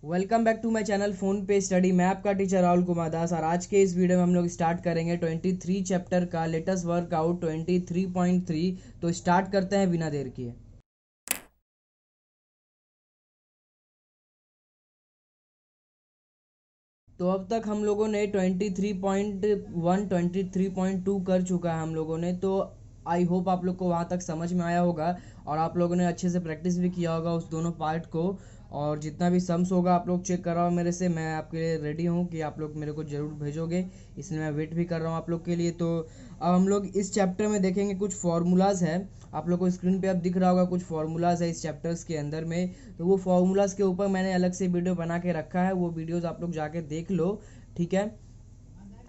Welcome back to my channel phone पे study. मैं आपका टीचर राहुल कुमार दास और आज के इस वीडियो में हम लोग स्टार्ट करेंगे 23 चैप्टर का लेटेस्ट वर्कआउट 23.3। तो स्टार्ट करते हैं बिना देर किए। तो अब तक हम लोगों ने 23.1 23.2 कर चुका है हम लोगों ने। तो आई होप आप लोग को वहाँ तक समझ में आया होगा और आप लोगों ने अच्छे से प्रैक्टिस भी किया होगा उस दोनों पार्ट को। और जितना भी सम्स होगा आप लोग चेक कराओ मेरे से। मैं आपके लिए रेडी हूँ कि आप लोग मेरे को ज़रूर भेजोगे, इसलिए मैं वेट भी कर रहा हूँ आप लोग के लिए। तो अब हम लोग इस चैप्टर में देखेंगे कुछ फार्मूलाज है। आप लोग को स्क्रीन पे अब दिख रहा होगा कुछ फार्मूलाज है इस चैप्टर्स के अंदर में। तो वो फार्मूलाज के ऊपर मैंने अलग से वीडियो बना के रखा है, वो वीडियोस आप लोग जाके देख लो, ठीक है।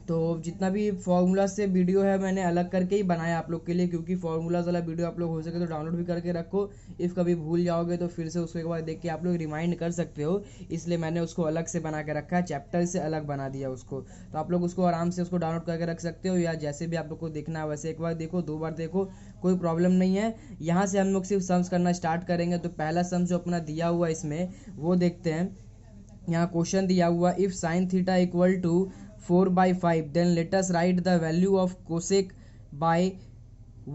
तो जितना भी फार्मूला से वीडियो है मैंने अलग करके ही बनाया आप लोग के लिए, क्योंकि फार्मूलाज वाला वीडियो आप लोग हो सके तो डाउनलोड भी करके रखो। इफ़ कभी भूल जाओगे तो फिर से उसको एक बार देख के आप लोग रिमाइंड कर सकते हो, इसलिए मैंने उसको अलग से बना के रखा है, चैप्टर से अलग बना दिया उसको। तो आप लोग उसको आराम से उसको डाउनलोड करके रख सकते हो, या जैसे भी आप लोग को देखना है वैसे एक बार देखो, दो बार देखो, कोई प्रॉब्लम नहीं है। यहाँ से हम लोग सिर्फ सम्स करना स्टार्ट करेंगे। तो पहला सम जो अपना दिया हुआ इसमें वो देखते हैं। यहाँ क्वेश्चन दिया हुआ, if sine theta equal to 4/5 then let us write the value of cosec by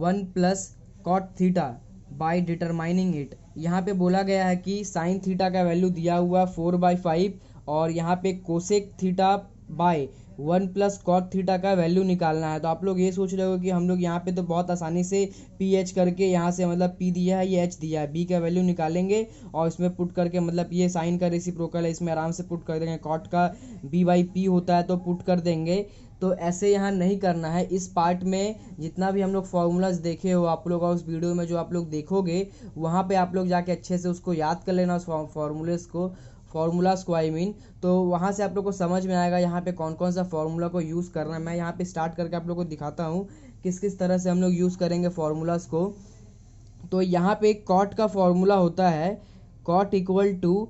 1 plus cot theta by determining it. यहाँ पे बोला गया है कि साइन थीटा का वैल्यू दिया हुआ 4/5 और यहाँ पे cosec theta by 1 plus cot theta का वैल्यू निकालना है। तो आप लोग ये सोच रहे हो कि हम लोग यहाँ पे तो बहुत आसानी से पी एच करके यहाँ से मतलब पी दिया है, ये एच दिया है, बी का वैल्यू निकालेंगे और इसमें पुट करके मतलब ये साइन का रेसिप्रोकल है, इसमें आराम से पुट कर देंगे। कॉट का बी बाई पी होता है तो पुट कर देंगे। तो ऐसे यहाँ नहीं करना है। इस पार्ट में जितना भी हम लोग फार्मूलाज देखे हो आप लोग, और उस वीडियो में जो आप लोग देखोगे वहाँ पे आप लोग जाके अच्छे से उसको याद कर लेना, उस फार्मूलाज को आई मीन। तो वहाँ से आप लोग को समझ में आएगा यहाँ पे कौन कौन सा फार्मूला को यूज़ करना है। मैं यहाँ पे स्टार्ट करके आप लोग को दिखाता हूँ किस किस तरह से हम लोग यूज़ करेंगे फार्मूलाज को। तो यहाँ पे कॉट का फॉर्मूला होता है cot equal to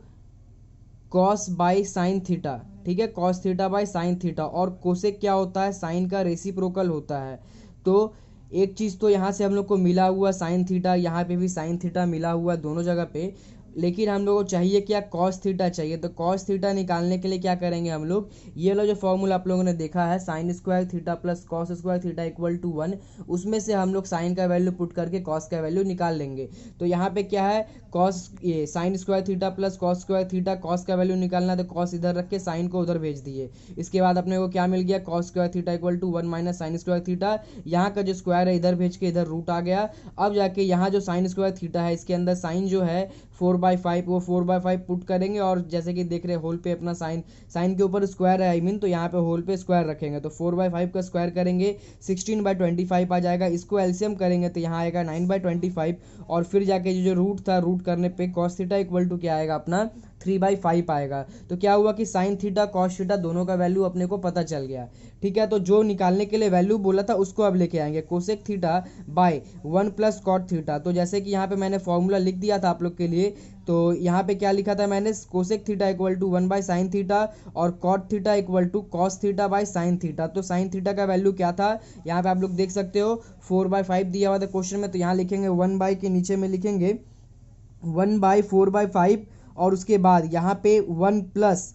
cos by sine theta, ठीक है, cos theta by sine theta. और कोसेक क्या होता है, साइन का रेसिप्रोकल होता है। तो एक चीज़ तो यहाँ से हम लोग को मिला हुआ साइन थीटा, यहाँ पे भी साइन थीटा मिला हुआ दोनों जगह पे, लेकिन हम लोग को चाहिए क्या, कॉस थीटा चाहिए। तो कॉस थीटा निकालने के लिए क्या करेंगे हम लोग, ये वाला जो फॉर्मूला आप लोगों ने देखा है sine square theta plus cos square theta equal to 1, उसमें से हम लोग साइन का वैल्यू पुट करके कॉस का वैल्यू निकाल लेंगे। तो यहाँ पे क्या है, कॉस ये sine square theta plus cos square theta, cos का वैल्यू निकालना तो कॉस इधर रख के साइन को उधर भेज दिए। इसके बाद अपने को क्या मिल गया, cos square theta equal to 1 minus sine square theta. यहाँ का जो स्क्वायर है इधर भेज के इधर रूट आ गया। अब जाके यहाँ जो साइन स्क्वायर थीटा है इसके अंदर साइन जो है 4/5, वो 4/5 पुट करेंगे और जैसे कि देख रहे होल पे अपना साइन, साइन के ऊपर स्क्वायर है आई मीन, तो यहाँ पे होल पे स्क्वायर रखेंगे। तो 4/5 का स्क्वायर करेंगे 16/25 आ जाएगा। इसको एलसीएम करेंगे तो यहाँ आएगा 9/25 और फिर जाके जो रूट था, रूट करने पे कॉस थीटा इक्वल टू क्या आएगा अपना 3/5 आएगा। तो क्या हुआ कि साइन थीटा कॉस थीटा दोनों का वैल्यू अपने को पता चल गया, ठीक है। तो जो निकालने के लिए वैल्यू बोला था उसको अब लेके आएंगे, cosec theta by 1 plus cot theta. तो जैसे कि यहाँ पे मैंने फॉर्मूला लिख दिया था आप लोग के लिए। तो यहाँ पे क्या लिखा था मैंने, cosec theta equal to 1 by sine theta और cot theta equal to cos theta by sine theta. तो साइन थीटा का वैल्यू क्या था, यहाँ पे आप लोग देख सकते हो 4/5 दिया हुआ था क्वेश्चन में। तो यहाँ लिखेंगे 1 बाय के नीचे में लिखेंगे 1/4/5 और उसके बाद यहाँ पे 1 प्लस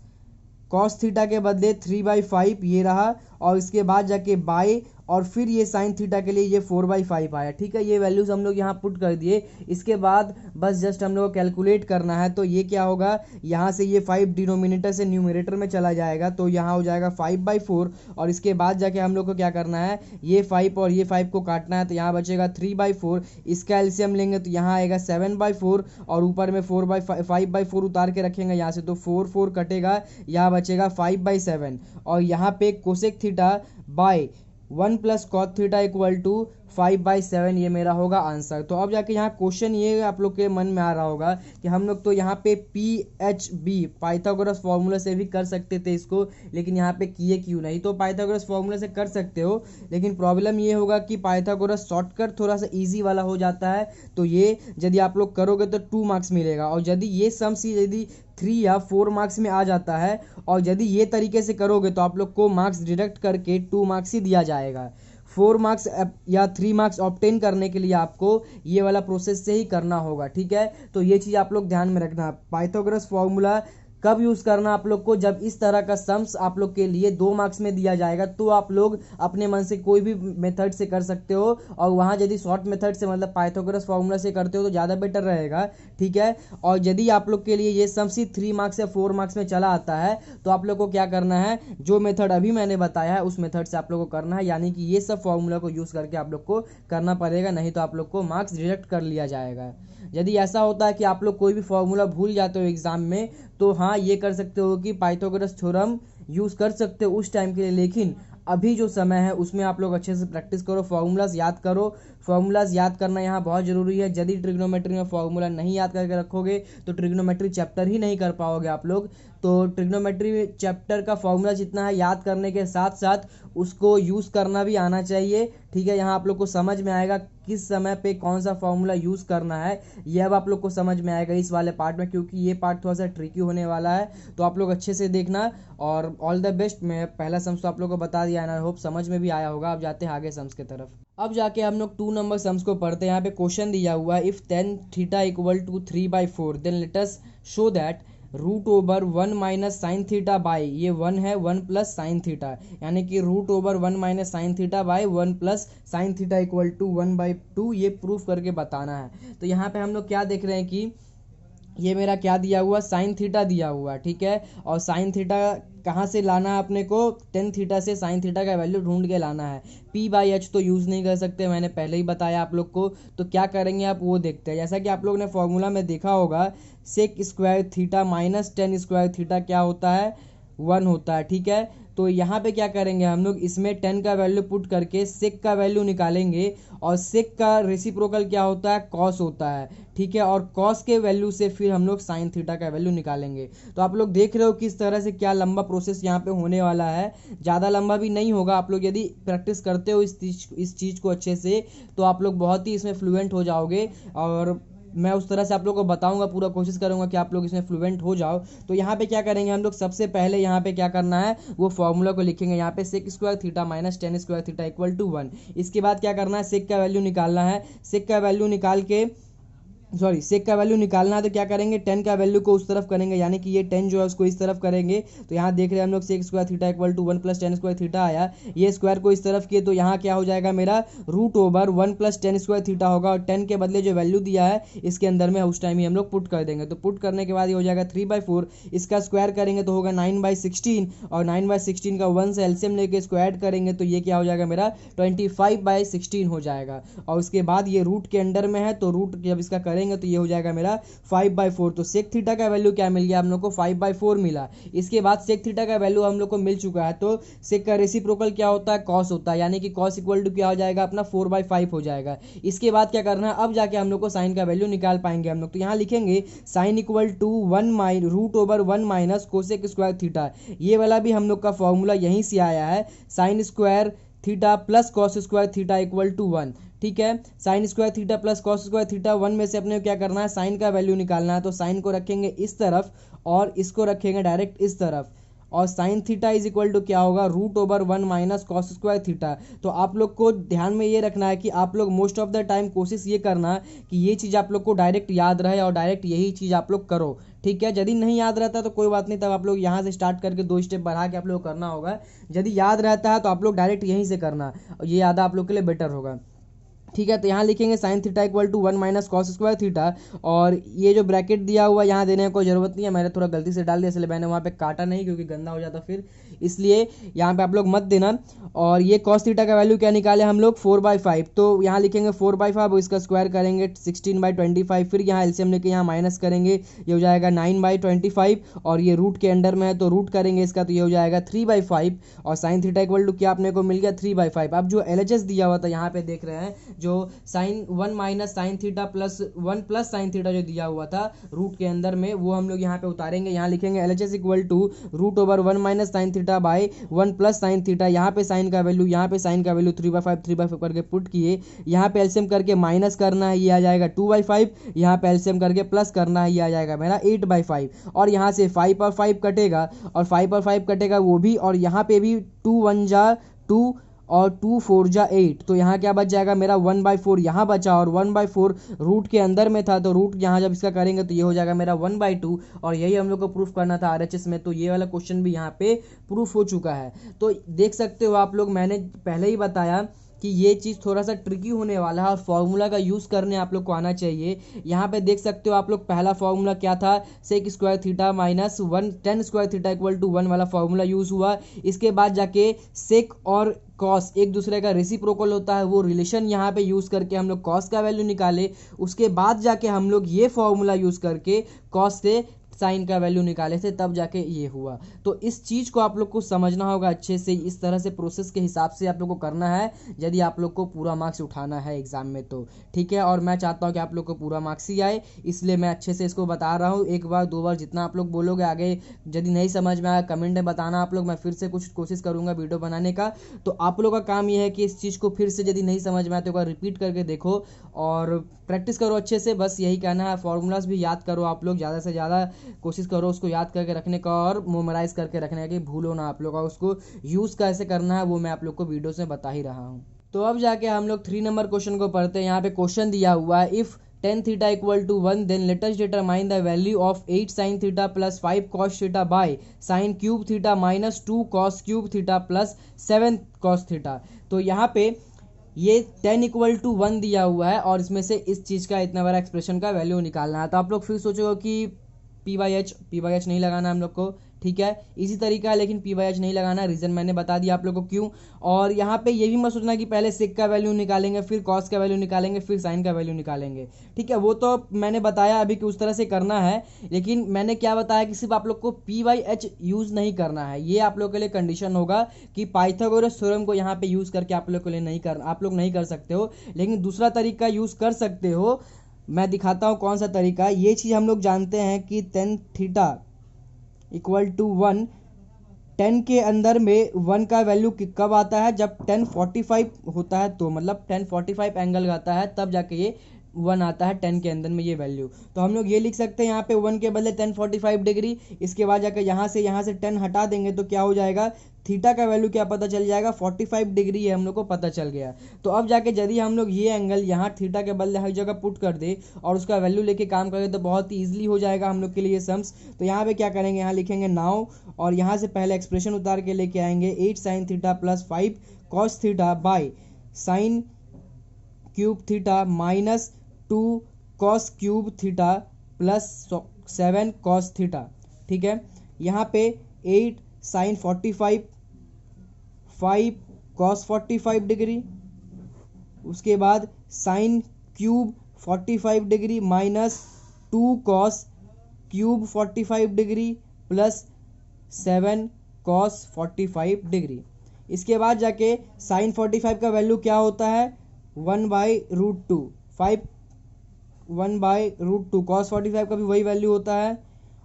कॉस थीटा के बदले 3/5 ये रहा, और इसके बाद जाके बाय और फिर ये साइन थीटा के लिए ये 4/5 आया, ठीक है। ये वैल्यूज हम लोग यहाँ पुट कर दिए। इसके बाद बस जस्ट हम लोग को कैलकुलेट करना है। तो ये क्या होगा, यहाँ से ये 5 डिनोमिनेटर से न्यूमरेटर में चला जाएगा, तो यहाँ हो जाएगा 5/4। और इसके बाद जाके हम लोग को क्या करना है, ये 5 और ये 5 को काटना है, तो यहाँ बचेगा 3/4। इसका एलसीएम लेंगे तो यहाँ आएगा 7/4 और ऊपर में 5/4 उतार के रखेंगे यहाँ से, तो 4 कटेगा, यहाँ बचेगा 5/7। और यहाँ पे cosec theta by 1 plus cot theta equal to 5/7 ये मेरा होगा आंसर। तो अब जाके यहाँ क्वेश्चन ये आप लोग के मन में आ रहा होगा कि हम लोग तो यहाँ पे P H B Pythagoras formula से भी कर सकते थे इसको, लेकिन यहाँ पे किए क्यों नहीं। तो पाइथागोरस फॉर्मूला से कर सकते हो, लेकिन प्रॉब्लम ये होगा कि पाइथागोरस शॉर्टकट थोड़ा सा ईजी वाला हो जाता है। तो ये यदि आप लोग करोगे तो 2 मार्क्स मिलेगा, और यदि ये सम्स यदि 3 या 4 मार्क्स में आ जाता है और यदि ये तरीके से करोगे तो आप लोग को मार्क्स डिडक्ट करके 2 मार्क्स ही दिया जाएगा। 4 मार्क्स या 3 मार्क्स ऑब्टेन करने के लिए आपको ये वाला प्रोसेस से ही करना होगा, ठीक है। तो ये चीज़ आप लोग ध्यान में रखना। पाइथागोरस फॉर्मूला कब यूज़ करना आप लोग को, जब इस तरह का सम्स आप लोग के लिए 2 मार्क्स में दिया जाएगा तो आप लोग अपने मन से कोई भी मेथड से कर सकते हो, और वहाँ यदि शॉर्ट मेथड से मतलब पाइथागोरस फार्मूला से करते हो तो ज़्यादा बेटर रहेगा, ठीक है। और यदि आप लोग के लिए ये सम्स ही 3 मार्क्स या 4 मार्क्स में चला आता है तो आप लोग को क्या करना है, जो मेथड अभी मैंने बताया है उस मेथड से आप लोग को करना है, यानी कि ये सब फार्मूला को यूज़ करके आप लोग को करना पड़ेगा, नहीं तो आप लोग को मार्क्स डिडक्ट कर लिया जाएगा। यदि ऐसा होता है कि आप लोग कोई भी फॉर्मूला भूल जाते हो एग्जाम में, तो हाँ ये कर सकते हो कि पाइथागोरस थ्योरम यूज़ कर सकते हो उस टाइम के लिए, लेकिन अभी जो समय है उसमें आप लोग अच्छे से प्रैक्टिस करो, फार्मूलाज याद करो। फार्मूलाज याद करना यहाँ बहुत ज़रूरी है। यदि ट्रिग्नोमेट्री में फार्मूला नहीं याद करके रखोगे तो ट्रिग्नोमेट्री चैप्टर ही नहीं कर पाओगे आप लोग। तो ट्रिग्नोमेट्री चैप्टर का फार्मूला जितना है याद करने के साथ साथ उसको यूज़ करना भी आना चाहिए, ठीक है। यहाँ आप लोग को समझ में आएगा किस समय पे कौन सा फार्मूला यूज़ करना है, ये अब आप लोग को समझ में आएगा इस वाले पार्ट में, क्योंकि ये पार्ट थोड़ा सा ट्रिकी होने वाला है। तो आप लोग अच्छे से देखना और ऑल द बेस्ट। मैं पहला सम्स तो आप लोग को बता दिया है, आई होप समझ में भी आया होगा। अब जाते हैं आगे सम्स की तरफ। अब जाके हम लोग 2 नंबर सम्स को पढ़ते हैं। यहाँ पे क्वेश्चन दिया हुआ है, if tan theta equal to 3/4 then let us show that √1 minus sine theta by, ये 1 है 1 प्लस साइन थीटा, यानी कि √1 minus sine theta by 1 plus sine theta equal to 1/2, ये प्रूफ करके बताना है। तो यहाँ पे हम लोग क्या देख रहे हैं कि ये मेरा क्या दिया हुआ, साइन थीटा दिया हुआ, ठीक है। और साइन थीटा कहाँ से लाना है अपने को, टेन थीटा से साइन थीटा का वैल्यू ढूंढ के लाना है। p/h तो यूज़ नहीं कर सकते, मैंने पहले ही बताया आप लोग को। तो क्या करेंगे आप वो देखते हैं। जैसा कि आप लोग ने फॉर्मूला में देखा होगा, sec square theta minus tan square theta क्या होता है, 1 होता है, ठीक है। तो यहाँ पे क्या करेंगे हम लोग, इसमें 10 का वैल्यू पुट करके सेक का वैल्यू निकालेंगे, और सेक का रेसिप्रोकल क्या होता है, कॉस होता है, ठीक है। और कॉस के वैल्यू से फिर हम लोग साइन थीटा का वैल्यू निकालेंगे। तो आप लोग देख रहे हो किस तरह से क्या लंबा प्रोसेस यहाँ पे होने वाला है। ज़्यादा लंबा भी नहीं होगा, आप लोग यदि प्रैक्टिस करते हो इस चीज़ को अच्छे से तो आप लोग बहुत ही इसमें फ्लुएंट हो जाओगे, और मैं उस तरह से आप लोग को बताऊंगा, पूरा कोशिश करूंगा कि आप लोग इसमें फ्लुएंट हो जाओ। तो यहाँ पे क्या करेंगे हम लोग, सबसे पहले यहाँ पे क्या करना है, वो फॉर्मूला को लिखेंगे। यहाँ पे sec square theta minus tan square theta equal to 1। इसके बाद क्या करना है, सेक का वैल्यू निकालना है। सेक का वैल्यू निकाल के सेक का वैल्यू निकालना है तो क्या करेंगे, 10 का वैल्यू को उस तरफ करेंगे, यानी कि ये 10 जो है उसको इस तरफ करेंगे। तो यहाँ देख रहे हैं हम लोग sec square theta equal to 1 plus tan square theta आया, ये स्क्वायर को इस तरफ किए तो यहाँ क्या हो जाएगा मेरा, √1 प्लस टेन स्क्वायर थीटा होगा, और 10 के बदले जो वैल्यू दिया है इसके अंदर में उस टाइम ही हम लोग पुट कर देंगे। तो पुट करने के बाद ये हो जाएगा 3/4, इसका स्क्वायर करेंगे तो होगा 9/16, और 9/16 का 1 से एलसीएम लेके स्क्वायर करेंगे तो ये क्या हो जाएगा मेरा 25/16 हो जाएगा। और उसके बाद ये रूट के अंडर में है, तो रूट जब इसका करेंगे तो ये हो जाएगा मेरा 5/4। तो सेक थीटा का वैल्यू क्या मिल गया हम लोग को, 5/4 मिला। इसके बाद सेक थीटा का वैल्यू हम लोग को मिल चुका है, तो सेक का रेसिप्रोकल क्या होता है, कॉस होता है, यानी कि कॉस इक्वल टू क्या हो जाएगा अपना 4/5 हो जाएगा। इसके बाद क्या करना है, अब जाके हम लोग को साइन का वैल्यू निकाल पाएंगे हम लोग। तो यहाँ लिखेंगे sine equal to √1 minus cosec square theta, ये वाला भी हम लोग का फॉर्मूला यहीं से आया है, sine square theta plus cos square theta equal to 1, ठीक है। Sine square theta plus cos square theta 1 में से अपने क्या करना है, साइन का वैल्यू निकालना है। तो साइन को रखेंगे इस तरफ और इसको रखेंगे डायरेक्ट इस तरफ, और sine theta is equal to क्या होगा, √1 माइनस कॉस स्क्वायर थीटा। तो आप लोग को ध्यान में ये रखना है कि आप लोग मोस्ट ऑफ द टाइम कोशिश ये करना कि ये चीज़ आप लोग को डायरेक्ट याद रहे और डायरेक्ट यही चीज़ आप लोग करो, ठीक है। यदि नहीं याद रहता तो कोई बात नहीं, तब आप लोग यहाँ से स्टार्ट करके 2 स्टेप बढ़ा के आप लोग को करना होगा। यदि याद रहता है तो आप लोग डायरेक्ट यहीं से करना, ये ज़्यादा आप लोग के लिए बेटर होगा, ठीक है। तो यहाँ लिखेंगे sine theta equal to 1 minus cos square theta, और ये जो ब्रैकेट दिया हुआ यहाँ देने की कोई ज़रूरत नहीं है, मैंने थोड़ा गलती से डाल दिया इसलिए मैंने वहाँ पे काटा नहीं, क्योंकि गंदा हो जाता फिर, इसलिए यहाँ पे आप लोग मत देना। और ये कॉस थीटा का वैल्यू क्या निकाले हम लोग, 4/5। तो यहाँ लिखेंगे 4/5, इसका स्क्वायर करेंगे 16/25, फिर यहाँ एलसीएम लेके यहाँ माइनस करेंगे, ये हो जाएगा 9/25, और ये रूट के अंडर में है तो रूट करेंगे इसका, तो ये हो जाएगा 3/5, और साइन थीटा इक्वल टू क्या अपने को मिल गया 3/5। अब जो एलएचएस दिया हुआ था यहाँ पे देख रहे हैं, जो sine 1 minus sine theta plus 1 plus sine theta जो दिया हुआ था रूट के अंदर में, वो हम लोग यहाँ पे उतारेंगे। यहाँ लिखेंगे LHS equal to √1 minus sine theta by 1 plus sine theta, यहाँ पे साइन का वैल्यू 3/5 करके पुट किए, यहाँ पे एलसीएम करके माइनस करना है, ये आ जाएगा 2/5, यहाँ पे एलसीएम करके प्लस करना है, ये आ जाएगा मेरा 8/5, और यहाँ से 5 और 5 कटेगा, और 5 और 5 कटेगा वो भी, और यहाँ पे भी 2 1 जा 2, और 2 4 जा 8, तो यहाँ क्या बच जाएगा मेरा 1/4 यहाँ बचा, और 1/4 रूट के अंदर में था, तो रूट यहाँ जब इसका करेंगे तो ये हो जाएगा मेरा 1/2, और यही हम लोग को प्रूफ करना था RHS में। तो ये वाला क्वेश्चन भी यहाँ पे प्रूफ हो चुका है। तो देख सकते हो आप लोग, मैंने पहले ही बताया कि ये चीज़ थोड़ा सा ट्रिकी होने वाला है और फॉर्मूला का यूज़ करने आप लोग को आना चाहिए। यहाँ पे देख सकते हो आप लोग, पहला फॉर्मूला क्या था, sec square theta minus 1 tan square theta equal to 1 वाला फॉर्मूला यूज़ हुआ। इसके बाद जाके सेक और कॉस एक दूसरे का रेसिप्रोकल होता है, वो रिलेशन यहाँ पे यूज़ करके हम लोग कॉस का वैल्यू निकाले। उसके बाद जाके हम लोग ये फॉर्मूला यूज़ करके कॉस से साइन का वैल्यू निकाले थे, तब जाके ये हुआ। तो इस चीज़ को आप लोग को समझना होगा अच्छे से, इस तरह से प्रोसेस के हिसाब से आप लोग को करना है यदि आप लोग को पूरा मार्क्स उठाना है एग्जाम में तो, ठीक है। और मैं चाहता हूँ कि आप लोग को पूरा मार्क्स ही आए, इसलिए मैं अच्छे से इसको बता रहा हूँ। एक बार 2 बार जितना आप लोग बोलोगे, आगे यदि नहीं समझ में आया कमेंट में बताना आप लोग, मैं फिर से कुछ कोशिश करूँगा वीडियो बनाने का। तो आप लोग का काम ये है कि इस चीज़ को फिर से यदि नहीं समझ में आया तो एक बार रिपीट करके देखो और प्रैक्टिस करो अच्छे से, बस यही कहना है। फॉर्मूलाज भी याद करो आप लोग, ज़्यादा से ज़्यादा कोशिश करो उसको याद करके रखने का और मेमोराइज करके रखने का, कि भूलो ना आप लोग, और उसको यूज़ कैसे करना है वो मैं आप लोग को वीडियो से बता ही रहा हूँ। तो अब जाके हम लोग 3 नंबर क्वेश्चन को पढ़ते हैं। यहाँ पे क्वेश्चन दिया हुआ है, if tan theta equal to 1 then let us determine the value of 8 sin theta plus 5 cos theta by sin cube theta minus 2 cos cube theta plus 7 cos theta. तो यहाँ पे ये tan इक्वल टू 1 दिया हुआ है और इसमें से इस चीज़ का इतना बड़ा एक्सप्रेशन का वैल्यू निकालना है। तो आप लोग फिर सोचोगे कि P/H नहीं लगाना हम लोग को, ठीक है, इसी तरीका है, लेकिन P/H नहीं लगाना। रीज़न मैंने बता दिया आप लोग को क्यों। और यहाँ पे ये भी मत सोचना कि पहले सेक का वैल्यू निकालेंगे, फिर कॉस का वैल्यू निकालेंगे, फिर साइन का वैल्यू निकालेंगे, ठीक है। वो तो मैंने बताया अभी कि उस तरह से करना है, लेकिन मैंने क्या बताया कि सिर्फ आप लोग को P/H यूज़ नहीं करना है। ये आप लोग के लिए कंडीशन होगा कि पाइथागोरस थ्योरम को यहाँ पे यूज़ करके आप लोग के लिए नहीं कर, आप लोग नहीं कर सकते हो, लेकिन दूसरा तरीका यूज़ कर सकते हो। मैं दिखाता हूँ कौन सा तरीका है। ये चीज़ हम लोग जानते हैं कि tan थीटा इक्वल टू 1, 10 के अंदर में 1 का वैल्यू कब आता है, जब 1045 होता है, तो मतलब 1045 एंगल आता है तब जाके ये 1 आता है 10 के अंदर में ये वैल्यू। तो हम लोग ये लिख सकते हैं यहाँ पे 1 के बदले 1045 डिग्री। इसके बाद जाकर यहाँ से 10 हटा देंगे तो क्या हो जाएगा, थीटा का वैल्यू क्या पता चल जाएगा, 45 डिग्री है, हम लोग को पता चल गया। तो अब जाके यदि हम लोग ये एंगल यहाँ थीटा के बदले हर जगह पुट कर दे और उसका वैल्यू लेके काम करें तो बहुत ही ईजिली हो जाएगा हम लोग के लिए ये सम्स। तो यहाँ पे क्या करेंगे, यहाँ लिखेंगे नाउ, और यहाँ से पहले एक्सप्रेशन उतार के लेके आएंगे 8 sin theta plus 5 cos theta by sin cube theta minus 2 cos cube theta plus 7 cos theta, ठीक है। यहाँ पे 8 sin 45 5 cos 45 डिग्री, उसके बाद sine cube 45 degree minus 2 cos cube 45 degree plus 7 cos 45 degree. इसके बाद जाके साइन 45 का वैल्यू क्या होता है, 1/√2, 1/√2 cos 45 का भी वही वैल्यू होता है।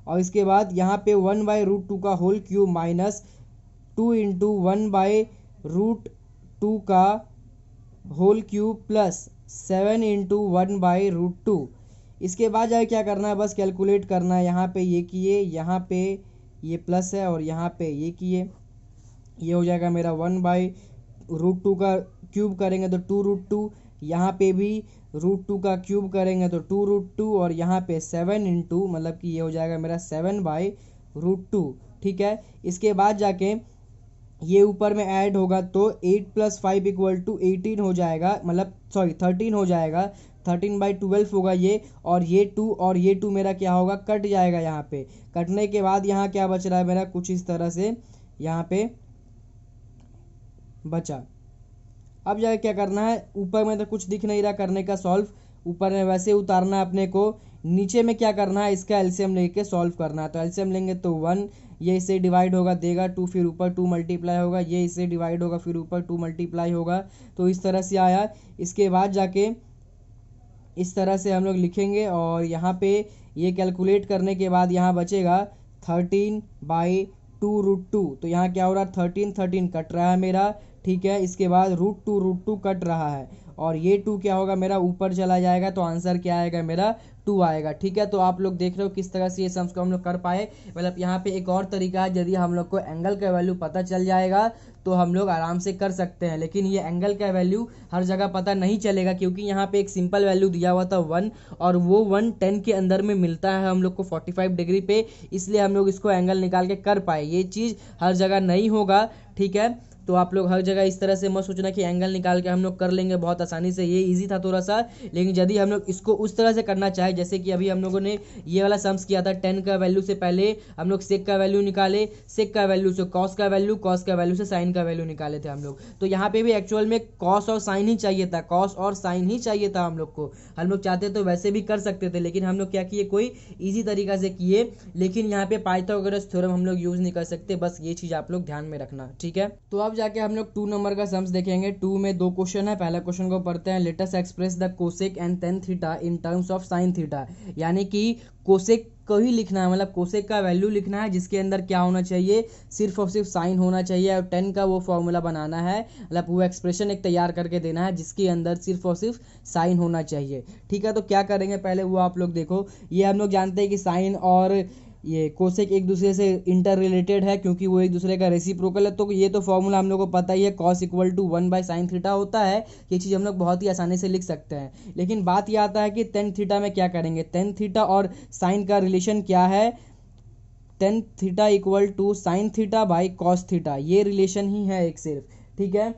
और इसके बाद यहाँ पे 1/√2 का होल क्यूब माइनस 2 इंटू 1/√2 का होल क्यूब प्लस 7 इंटू 1/√2। इसके बाद जाए क्या करना है, बस कैलकुलेट करना है। यहाँ पे ये किए, यहाँ पे ये प्लस है और यहाँ पे ये किए, ये हो जाएगा मेरा 1/√2 का क्यूब करेंगे तो 2√2, यहाँ पे भी √2 का क्यूब करेंगे तो 2√2, और यहाँ पे 7 इंटू मतलब कि ये हो जाएगा मेरा 7/√2, ठीक है। इसके बाद जाके ये ऊपर में ऐड होगा तो 8 + 5 = 18 हो जाएगा, मतलब सॉरी 13 हो जाएगा, 13/12 होगा ये, और ये 2 और ये 2 मेरा क्या होगा, कट जाएगा। यहाँ पे कटने के बाद यहाँ क्या बच रहा है मेरा, कुछ इस तरह से यहाँ पे बचा। अब जाके क्या करना है, ऊपर में तो कुछ दिख नहीं रहा करने का सॉल्व, ऊपर में वैसे उतारना है अपने को। नीचे में क्या करना है, इसका एलसीएम लेके सॉल्व करना है। तो एलसीएम लेंगे तो 1, ये इससे डिवाइड होगा देगा 2, फिर ऊपर 2 मल्टीप्लाई होगा, ये इससे डिवाइड होगा फिर ऊपर 2 मल्टीप्लाई होगा। तो इस तरह से आया। इसके बाद जाके इस तरह से हम लोग लिखेंगे, और यहाँ पे ये कैलकुलेट करने के बाद यहाँ बचेगा 13/2√2। तो यहाँ क्या हो रहा है, 13 कट रहा है मेरा, ठीक है। इसके बाद √2 कट रहा है, और ये 2 क्या होगा मेरा, ऊपर चला जाएगा, तो आंसर क्या आएगा मेरा, 2 आएगा, ठीक है। तो आप लोग देख रहे हो किस तरह से ये सम्स को हम लोग कर पाए। मतलब यहाँ पे एक और तरीका है, यदि हम लोग को एंगल का वैल्यू पता चल जाएगा तो हम लोग आराम से कर सकते हैं। लेकिन ये एंगल का वैल्यू हर जगह पता नहीं चलेगा, क्योंकि यहाँ पे एक सिंपल वैल्यू दिया हुआ था 1, और वो 1 10 के अंदर में मिलता है हम लोग को 45 डिग्री पे, इसलिए हम लोग इसको एंगल निकाल के कर पाए। ये चीज़ हर जगह नहीं होगा, ठीक है। तो आप लोग हर जगह इस तरह से मत सोचना कि एंगल निकाल के हम लोग कर लेंगे बहुत आसानी से, ये इजी था थोड़ा सा। लेकिन यदि हम लोग इसको उस तरह से करना चाहे, जैसे कि अभी हम लोगों ने ये वाला सम्स किया था, 10 का वैल्यू से पहले हम लोग सेक का वैल्यू निकाले, सेक का वैल्यू से कॉस का वैल्यू, कॉस का वैल्यू से साइन का वैल्यू निकाले थे हम लोग। तो यहाँ पे भी एक्चुअल में कॉस और साइन ही चाहिए था, कॉस और साइन ही चाहिए था हम लोग को। हम लोग चाहते तो वैसे भी कर सकते थे, लेकिन हम लोग क्या किए, कोई ईजी तरीका से किए। लेकिन यहाँ पे पाइथागोरस थ्योरम हम लोग यूज नहीं कर सकते, बस ये चीज आप लोग ध्यान में रखना, ठीक है। तो अब जाके हम लोग 2 नंबर का सम्स देखेंगे। 2 में 2 क्वेश्चन है। पहला क्वेश्चन को पढ़ते हैं। Let us express the cosec and tan theta in terms of sine theta, यानी कि कोसेक को ही लिखना है, मतलब कोसेक का वैल्यू लिखना है जिसके अंदर क्या होना चाहिए, सिर्फ और सिर्फ साइन होना चाहिए, और 10 का वो फॉर्मूला बनाना है, मतलब वो एक्सप्रेशन एक तैयार करके देना है जिसके अंदर सिर्फ और सिर्फ साइन होना चाहिए, ठीक है। तो क्या करेंगे पहले वो आप लोग देखो। ये हम लोग जानते हैं कि साइन और ये कोसेक एक दूसरे से इंटर रिलेटेड है, क्योंकि वो एक दूसरे का रेसिप्रोकल है। तो ये तो फॉर्मूला हम लोग को पता ही है, cos equal to 1/sin theta होता है। ये चीज़ हम लोग बहुत ही आसानी से लिख सकते हैं। लेकिन बात ये आता है कि टेन थीटा में क्या करेंगे। टेन थीटा और साइन का रिलेशन क्या है, tan theta equal to sine theta by cos theta, ये रिलेशन ही है एक सिर्फ, ठीक है।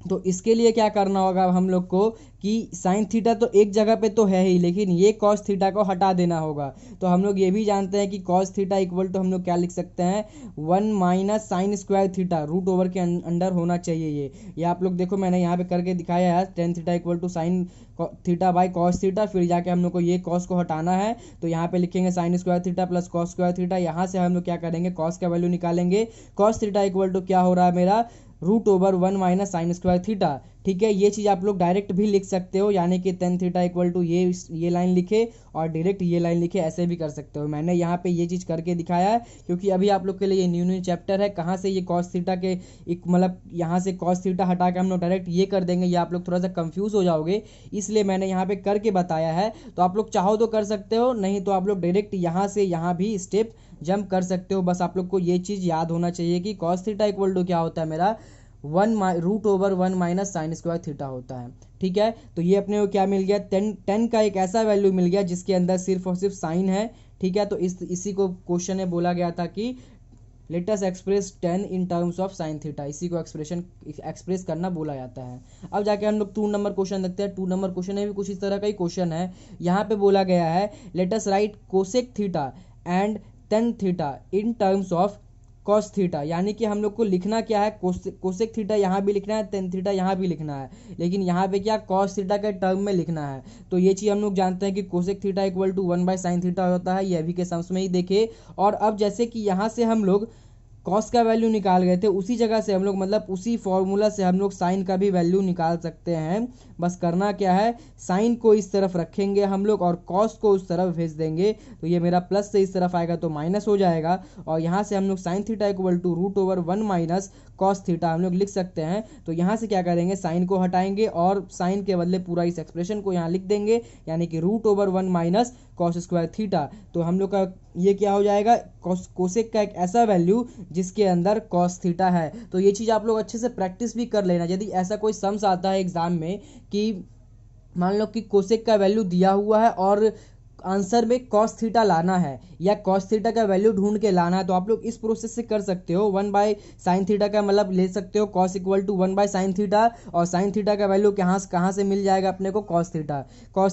तो इसके लिए क्या करना होगा हम लोग को कि साइन थीटा तो एक जगह पे तो है ही, लेकिन ये कॉस थीटा को हटा देना होगा। तो हम लोग ये भी जानते हैं कि कॉस थीटा इक्वल टू हम लोग क्या लिख सकते हैं, 1 - sin square theta, root over के अंडर होना चाहिए। ये आप लोग देखो, मैंने यहाँ पे करके दिखाया है, tan theta equal to sine theta by cos theta, फिर जाके हम लोग को ये कॉस को हटाना है। तो यहाँ पे लिखेंगे sign square theta plus cos square theta. यहाँ से हम लोग क्या करेंगे, कॉस का वैल्यू निकालेंगे। कॉस थीटा इक्वल टू क्या हो रहा है मेरा, root over 1 - sin square theta, ठीक है। ये चीज़ आप लोग डायरेक्ट भी लिख सकते हो, यानी कि टेन थीटा इक्वल टू ये लाइन लिखे और डायरेक्ट ये लाइन लिखे, ऐसे भी कर सकते हो। मैंने यहाँ पे ये चीज़ करके दिखाया है, क्योंकि अभी आप लोग के लिए ये न्यू चैप्टर है। कहाँ से ये कॉस थीटा के एक मतलब यहाँ से कॉस थीटा हटा के हम लोग डायरेक्ट ये कर देंगे, ये आप लोग थोड़ा सा कंफ्यूज हो जाओगे, इसलिए मैंने यहाँ पे करके बताया है। तो आप लोग चाहो तो कर सकते हो, नहीं तो आप लोग डायरेक्ट यहाँ से यहाँ भी स्टेप जंप कर सकते हो। बस आप लोग को ये चीज़ याद होना चाहिए कि कॉस थीटा इक्वल टू क्या होता है मेरा, root over 1 - sin square theta होता है, ठीक है। तो ये अपने को क्या मिल गया, टेन का एक ऐसा वैल्यू मिल गया जिसके अंदर सिर्फ और सिर्फ साइन है, ठीक है। तो इसी को क्वेश्चन में बोला गया था कि let us express 10 in terms of sine theta, इसी को एक्सप्रेस करना बोला जाता है। अब जाके हम लोग 2 नंबर क्वेश्चन देखते हैं। 2 नंबर क्वेश्चन में भी कुछ इस तरह का ही क्वेश्चन है। यहाँ पे बोला गया है, late us right cosec theta and tan theta in terms of cos theta, यानी कि हम लोग को लिखना क्या है, कोसेक थीटा यहाँ भी लिखना है, टेन थीटा यहाँ भी लिखना है, लेकिन यहाँ पे क्या कॉस थीटा के टर्म में लिखना है। तो ये चीज़ हम लोग जानते हैं कि cosec theta equal to 1/sin theta होता है, ये अभी के सम्स में ही देखे। और अब जैसे कि यहाँ से हम लोग कॉस का वैल्यू निकाल गए थे, उसी जगह से हम लोग मतलब उसी फॉर्मूला से हम लोग साइन का भी वैल्यू निकाल सकते हैं। बस करना क्या है, साइन को इस तरफ रखेंगे हम लोग और कॉस को उस तरफ भेज देंगे। तो ये मेरा प्लस से इस तरफ आएगा तो माइनस हो जाएगा, और यहाँ से हम लोग sine theta equal to root over 1 - cos theta हम लोग लिख सकते हैं। तो यहाँ से क्या करेंगे, साइन को हटाएंगे और साइन के बदले पूरा इस एक्सप्रेशन को यहाँ लिख देंगे, यानी कि root over 1 - cos square theta. तो हम लोग का ये क्या हो जाएगा, कोसेक का एक ऐसा वैल्यू जिसके अंदर कॉस थीटा है। तो ये चीज़ आप लोग अच्छे से प्रैक्टिस भी कर लेना। यदि ऐसा कोई सम्स आता है एग्जाम में कि मान लो कि कोसेक का वैल्यू दिया हुआ है और आंसर में कॉस थीटा लाना है या कॉस थीटा का वैल्यू ढूंढ के लाना है, तो आप लोग इस प्रोसेस से कर सकते हो। 1/sin थीटा का मतलब ले सकते हो cos equal to 1/sin theta, और साइन थीटा का वैल्यू कहाँ से मिल जाएगा अपने को, कॉस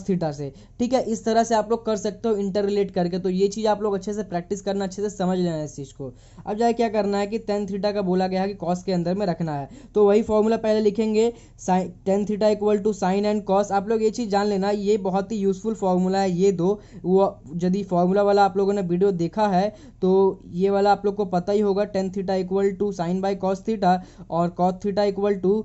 थीटा से, ठीक है। इस तरह से आप लोग कर सकते हो इंटर रिलेट करके। तो ये चीज़ आप लोग अच्छे से प्रैक्टिस करना, अच्छे से समझ लेना इस चीज़ को। अब जाए क्या करना है कि टेन थीटा का बोला गया है कि कॉस के अंदर में रखना है, तो वही फॉर्मूला पहले लिखेंगे, tan theta equal to sine and cos. आप लोग ये चीज़ जान लेना, ये बहुत ही यूजफुल फॉर्मूला है ये दो। वो यदि फॉर्मूला वाला आप लोगों ने वीडियो देखा है तो ये वाला आप लोग को पता ही होगा, tan theta equal to sine by cos theta और cos theta equal to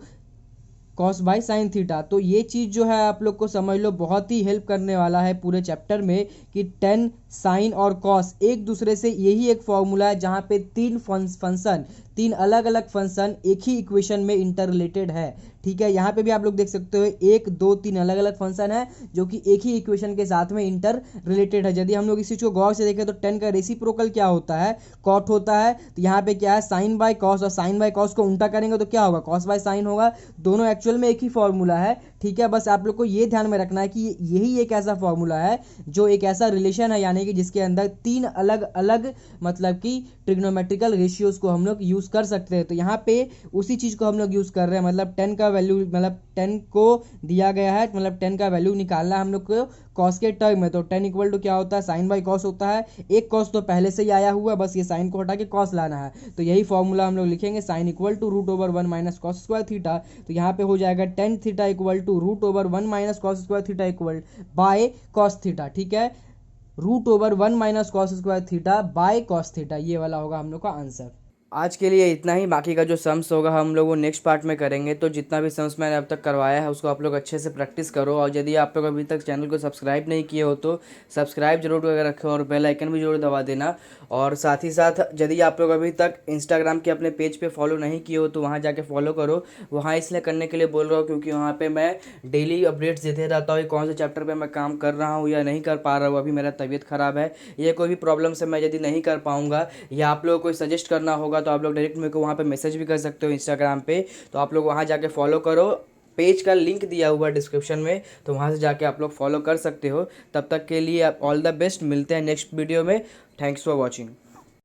cos by sine theta. तो ये चीज़ जो है आप लोग को समझ लो बहुत ही हेल्प करने वाला है पूरे चैप्टर में, कि टेन साइन और कॉस एक दूसरे से, यही एक फॉर्मूला है जहाँ पे तीन फंक्शन तीन अलग अलग फंक्शन एक ही इक्वेशन में इंटर रिलेटेड है। ठीक है, यहाँ पे भी आप लोग देख सकते हो 1 2 3 अलग अलग फंक्शन है जो कि एक ही इक्वेशन के साथ में इंटर रिलेटेड है। यदि हम लोग इस चीज को गौर से देखें तो tan का रेसिप्रोकल क्या होता है, cot होता है। तो यहाँ पे क्या है, sin बाय cos, और sin बाय cos को उल्टा करेंगे तो क्या होगा, cos बाय sin होगा। दोनों एक्चुअल में एक ही फॉर्मूला है। ठीक है, बस आप लोग को ये ध्यान में रखना है कि यही एक ऐसा फॉर्मूला है जो एक ऐसा रिलेशन है, यानी कि जिसके अंदर तीन अलग अलग मतलब कि ट्रिग्नोमेट्रिकल रेशियोज को हम लोग यूज कर सकते हैं। तो यहाँ पे उसी चीज को हम लोग यूज कर रहे हैं, मतलब 10 का वैल्यू, मतलब 10 को दिया गया है, मतलब 10 का वैल्यू निकालना है हम लोग को कॉस के टर्म में। तो 10 इक्वल टू क्या होता है, साइन बाई कॉस होता है। एक कॉस तो पहले से ही आया हुआ है, बस ये साइन को हटा के कॉस लाना है। तो यही फॉर्मूला हम लोग लिखेंगे, sine equal to root over 1 minus cos square theta. तो यहाँ पे हो जाएगा tan theta equal to root over 1 minus cos square theta equal by cos theta. ठीक है, root over 1 minus cos square theta by cos theta, ये वाला होगा हम लोग का आंसर। आज के लिए इतना ही, बाकी का जो सम्स होगा हम लोग वो नेक्स्ट पार्ट में करेंगे। तो जितना भी सम्स मैंने अब तक करवाया है उसको आप लोग अच्छे से प्रैक्टिस करो, और यदि आप लोग अभी तक चैनल को सब्सक्राइब नहीं किए हो तो सब्सक्राइब जरूर करके रखें और बेल आइकन भी जरूर दबा देना। और साथ ही साथ यदि आप लोग अभी तक इंस्टाग्राम के अपने पेज पे फॉलो नहीं किए हो तो वहाँ जाके फॉलो करो। वहाँ इसलिए करने के लिए बोल रहा हूँ क्योंकि वहाँ पे मैं डेली अपडेट्स देते रहता हूँ, कौन से चैप्टर पे मैं काम कर रहा हूँ या नहीं कर पा रहा हूँ। अभी मेरा तबीयत ख़राब है, ये कोई भी प्रॉब्लम से मैं यदि नहीं कर पाऊँगा या आप लोगों को सजेस्ट करना होगा तो आप लोग डायरेक्ट मेरे को वहाँ पे मैसेज भी कर सकते हो इंस्टाग्राम पे। तो आप लोग वहाँ जाके फॉलो करो, पेज का लिंक दिया हुआ है डिस्क्रिप्शन में, तो वहाँ से जाके आप लोग फॉलो कर सकते हो। तब तक के लिए आप ऑल द बेस्ट, मिलते हैं नेक्स्ट वीडियो में। Thanks for watching.